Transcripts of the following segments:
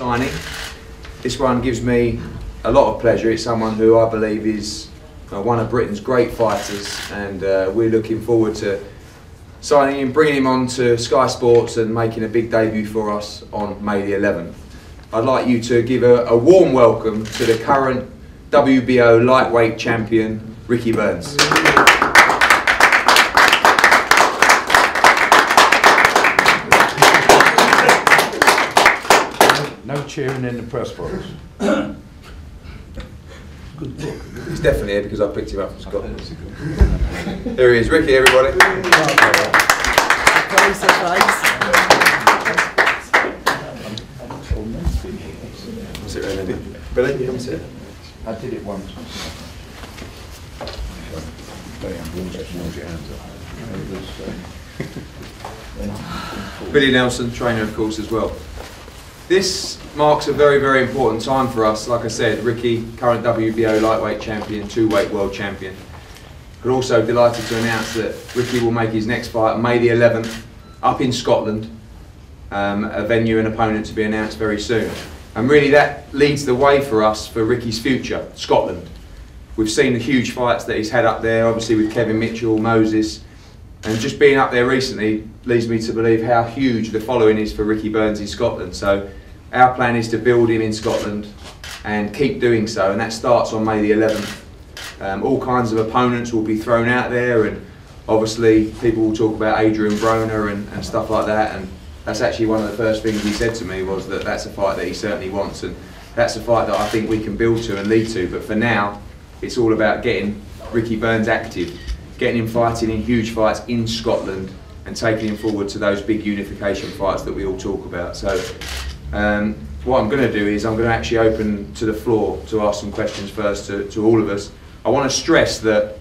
signing. This one gives me a lot of pleasure. It's someone who I believe is one of Britain's great fighters, and we're looking forward to signing him, bringing him on to Sky Sports and making a big debut for us on May the 11th. I'd like you to give a warm welcome to the current WBO lightweight champion, Ricky Burns. No cheering in the press box. Good book. He's definitely here because I picked him up from Scotland. There he is, Ricky, everybody. Sit around a bit. Billy, come and sit. I did it once. Billy Nelson, trainer of course as well. This marks a very, very important time for us. Like I said, Ricky, current WBO lightweight champion, two-weight world champion. But also delighted to announce that Ricky will make his next fight on May the 11th up in Scotland, a venue and opponent to be announced very soon. And really that leads the way for us for Ricky's future, Scotland. We've seen the huge fights that he's had up there, obviously with Kevin Mitchell, Moses, and just being up there recently leads me to believe how huge the following is for Ricky Burns in Scotland. So our plan is to build him in Scotland and keep doing so, and that starts on May the 11th. All kinds of opponents will be thrown out there, and obviously people will talk about Adrian Broner and stuff like that, and that's actually one of the first things he said to me, was that that's a fight that he certainly wants, and that's a fight that I think we can build to and lead to. But for now, it's all about getting Ricky Burns active, getting him fighting in huge fights in Scotland and taking him forward to those big unification fights that we all talk about. So what I'm going to do is I'm going to actually open to the floor to ask some questions first to all of us. I want to stress that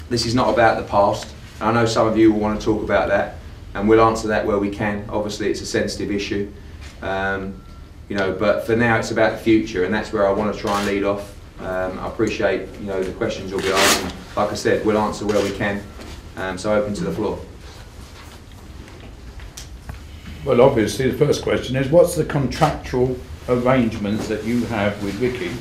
this is not about the past. I know some of you will want to talk about that, and we'll answer that where we can. Obviously it's a sensitive issue, you know, but for now it's about the future, and that's where I want to try and lead off. I appreciate, you know, the questions will be asked, and like I said, we'll answer where we can, so open to the floor. Well, obviously the first question is, what's the contractual arrangements that you have with Ricky,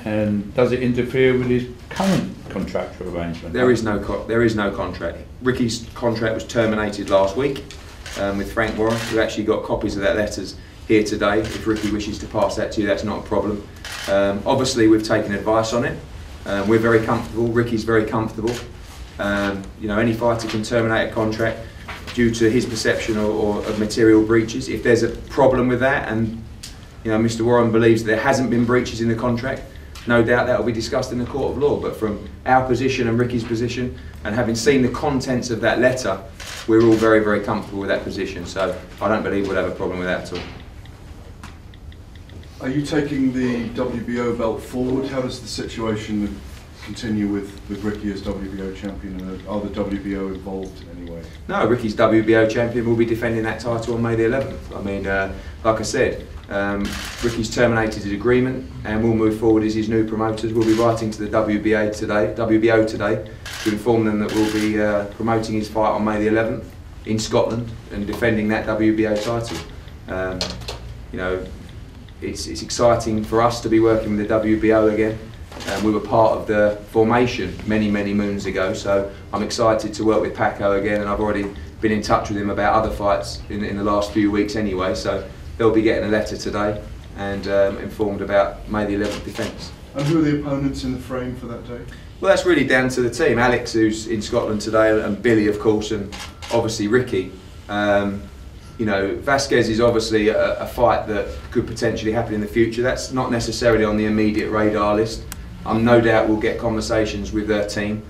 and does it interfere with his current contractual arrangement? There is no contract. Ricky's contract was terminated last week with Frank Warren. We've actually got copies of that letters here today. If Ricky wishes to pass that to you, that's not a problem. Obviously we've taken advice on it. We're very comfortable, Ricky's very comfortable. You know, any fighter can terminate a contract due to his perception or of material breaches. If there's a problem with that, and you know, Mr. Warren believes there hasn't been breaches in the contract, no doubt that will be discussed in the court of law. But from our position and Ricky's position, and having seen the contents of that letter, we're all very, very comfortable with that position. So I don't believe we'll have a problem with that at all. Are you taking the WBO belt forward? How does the situation continue with Ricky as WBO champion, and are the WBO involved in any way? No, Ricky's WBO champion will be defending that title on May the 11th. I mean, like I said, Ricky's terminated his agreement and we'll move forward as his new promoters. We'll be writing to the WBO today to inform them that we'll be promoting his fight on May the 11th in Scotland and defending that WBO title. You know, it's exciting for us to be working with the WBO again. We were part of the formation many, many moons ago, so I'm excited to work with Paco again, and I've already been in touch with him about other fights in the last few weeks anyway, so they'll be getting a letter today and informed about May the 11th defence. And who are the opponents in the frame for that day? Well, that's really down to the team. Alex, who's in Scotland today, and Billy, of course, and obviously Ricky. You know, Vasquez is obviously a fight that could potentially happen in the future. That's not necessarily on the immediate radar list. No doubt we'll get conversations with their team.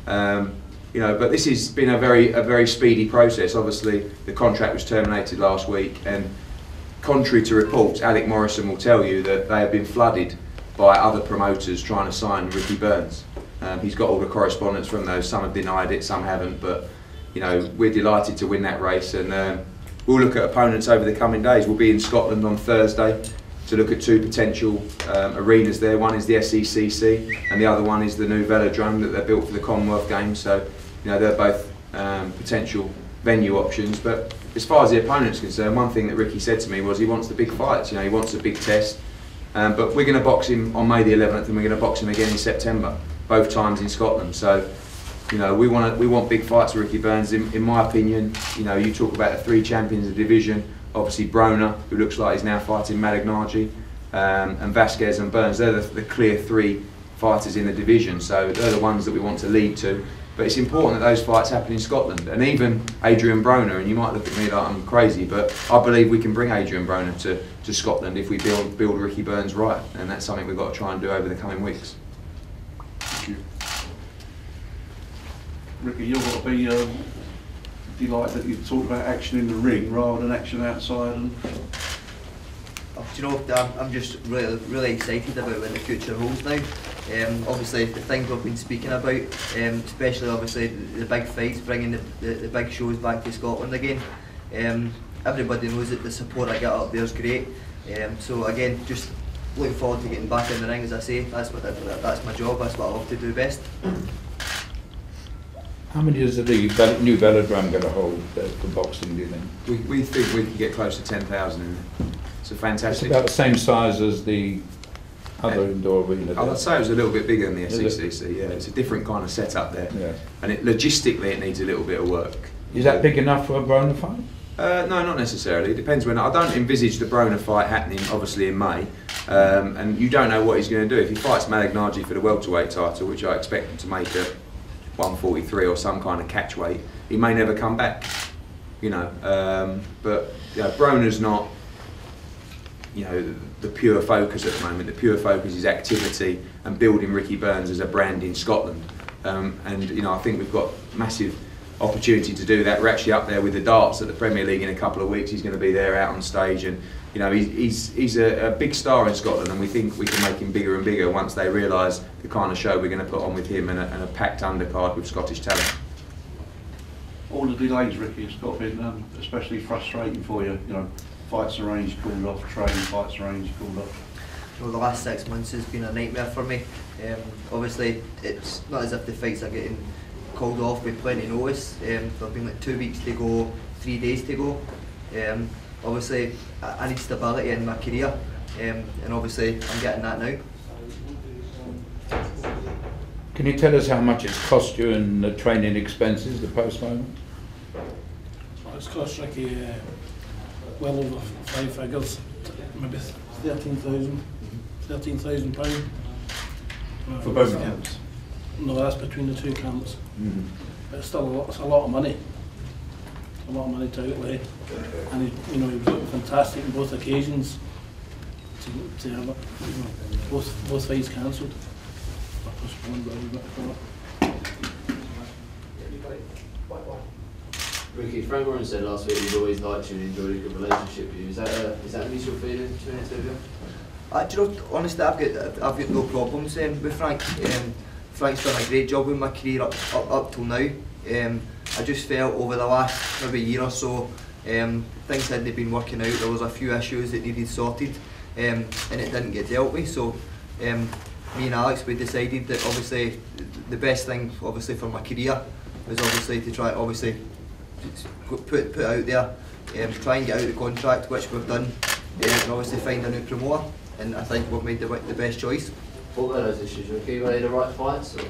You know, but this has been a very speedy process. Obviously, the contract was terminated last week, and contrary to reports, Alec Morrison will tell you that they have been flooded by other promoters trying to sign Ricky Burns. He's got all the correspondence from those. Some have denied it, some haven't. But you know, we're delighted to win that race, and we'll look at opponents over the coming days. We'll be in Scotland on Thursday to look at two potential arenas there. One is the SECC and the other one is the new velodrome that they're built for the Commonwealth Games. So, you know, they're both potential venue options. But as far as the opponent's concerned, one thing that Ricky said to me was he wants the big fights. You know, he wants a big test. But we're going to box him on May the 11th, and we're going to box him again in September, both times in Scotland. So, you know, we want big fights with Ricky Burns. In my opinion, you know, you talk about the 3 champions of the division. Obviously, Broner, who looks like he's now fighting Malignaggi, and Vasquez and Burns. They're the clear 3 fighters in the division. So they're the ones that we want to lead to. But it's important that those fights happen in Scotland. And even Adrian Broner, and you might look at me like I'm crazy, but I believe we can bring Adrian Broner to Scotland if we build Ricky Burns right. And that's something we've got to try and do over the coming weeks. Thank you. Ricky, you've got to be delighted that you've talked about action in the ring rather than action outside. And Do you know, I'm just really excited about what the future holds now. Obviously, the things we've been speaking about, especially obviously the big fights, bringing the big shows back to Scotland again. Everybody knows that the support I get up there is great. So again, just looking forward to getting back in the ring. As I say, that's my job. That's what I love to do best. How many is the new velodrome going to hold for boxing, do you think? We think we can get close to 10,000 in there. It's a fantastic. It's about the same size as the other indoor arena. I'd say it was a little bit bigger than the SECC. Yeah, it's a different kind of setup there. Yeah. And logistically, it needs a little bit of work. Is that big enough for a Broner fight? No, not necessarily. It depends when. I don't envisage the Broner fight happening, obviously, in May. And you don't know what he's going to do. If he fights Malignaggi for the welterweight title, which I expect him to make at 143 or some kind of catch weight, he may never come back. You know, but you know, Broner's not, you know, the pure focus at the moment. The pure focus is activity and building Ricky Burns as a brand in Scotland. And you know, I think we've got massive opportunity to do that. We're actually up there with the darts at the Premier League in a couple of weeks. He's going to be there out on stage, and you know, he's a big star in Scotland, and we think we can make him bigger and bigger once they realise the kind of show we're going to put on with him and a packed undercard with Scottish talent. all the delays, Ricky, it's got been especially frustrating for you. You know, fights arranged, called off, training, fights arranged, called off. Well, the last 6 months has been a nightmare for me. Obviously, it's not as if the fights are getting called off with plenty of notice. There've been like 2 weeks to go, 3 days to go. Obviously, I need stability in my career, and obviously I'm getting that now. Can you tell us how much it's cost you and the training expenses, the post-moment? Well, it's cost Ricky well over 5 figures, maybe £13,000 pounds. For both camps? No, that's between the 2 camps. Mm-hmm. But it's still it's a lot of money. A lot of money to outlay. And he was fantastic on both occasions to have it, both fights cancelled. Ricky, Frank Warren said last week he's always liked you and enjoyed a good relationship with you. Is that an initial feeling between the two of you? Do you know, honestly, I've got no problems with Frank. Frank's done a great job with my career up till now. I just felt over the last maybe year or so, things hadn't been working out. There was a few issues that needed sorted, and it didn't get dealt with. So me and Alex, we decided that obviously the best thing obviously for my career was obviously to try put out there, try and get out of the contract, which we've done, and obviously find a new promoter. And I think we've made the best choice. What were those issues, Ricky? Were they the right fights? Or?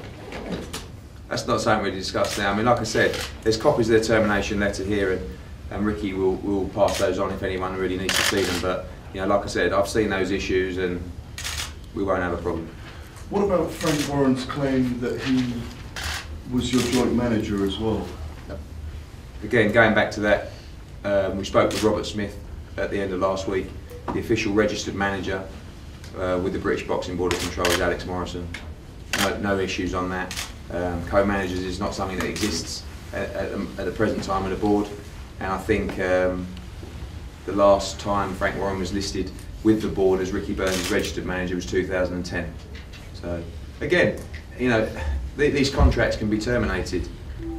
That's not something we discussed now. I mean, like I said, there's copies of the termination letter here, and Ricky will pass those on if anyone really needs to see them. But you know, like I said, I've seen those issues, and we won't have a problem. What about Frank Warren's claim that he was your joint manager as well? Again, going back to that, we spoke with Robert Smith at the end of last week. The official registered manager with the British Boxing Board of Control is Alex Morrison. No issues on that. Co-managers is not something that exists at the present time of the board, and I think the last time Frank Warren was listed with the board as Ricky Burns' registered manager was 2010. So again, you know, these contracts can be terminated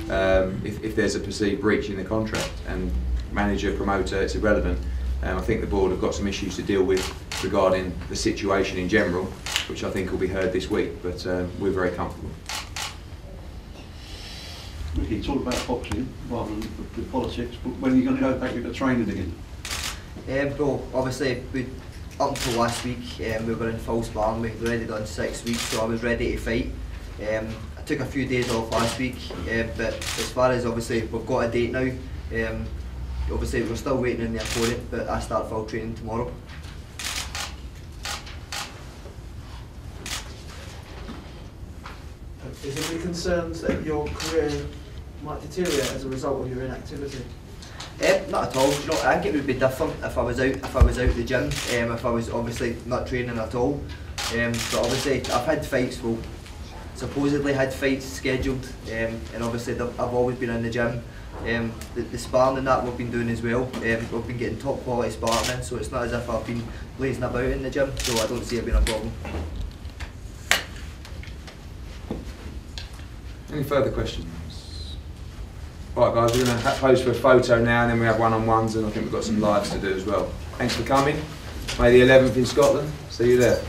if there's a perceived breach in the contract, and manager, promoter, it's irrelevant. I think the board have got some issues to deal with regarding the situation in general, which I think will be heard this week, but we're very comfortable. Ricky, Ricky, it's all about boxing rather than the politics, but when are you going to go back into training again? Well, obviously, up until last week, we were in full sparring. We'd already done 6 weeks, so I was ready to fight. I took a few days off last week, but as far as obviously we've got a date now, obviously we're still waiting on the opponent, but I start full training tomorrow. Is there any concerns that your career might deteriorate as a result of your inactivity? Not at all. You know, I think it would be different if I was out. If I was out the gym, if I was obviously not training at all. But obviously, I've had fights. Well, supposedly had fights scheduled, and obviously I've always been in the gym. The sparring and that we've been doing as well. We've been getting top quality sparring in, so it's not as if I've been blazing about in the gym. So I don't see it being a problem. Any further questions? Right guys, we're going to pose for a photo now and then we have one-on-ones and I think we've got some lives to do as well. Thanks for coming. May the 11th in Scotland. See you there.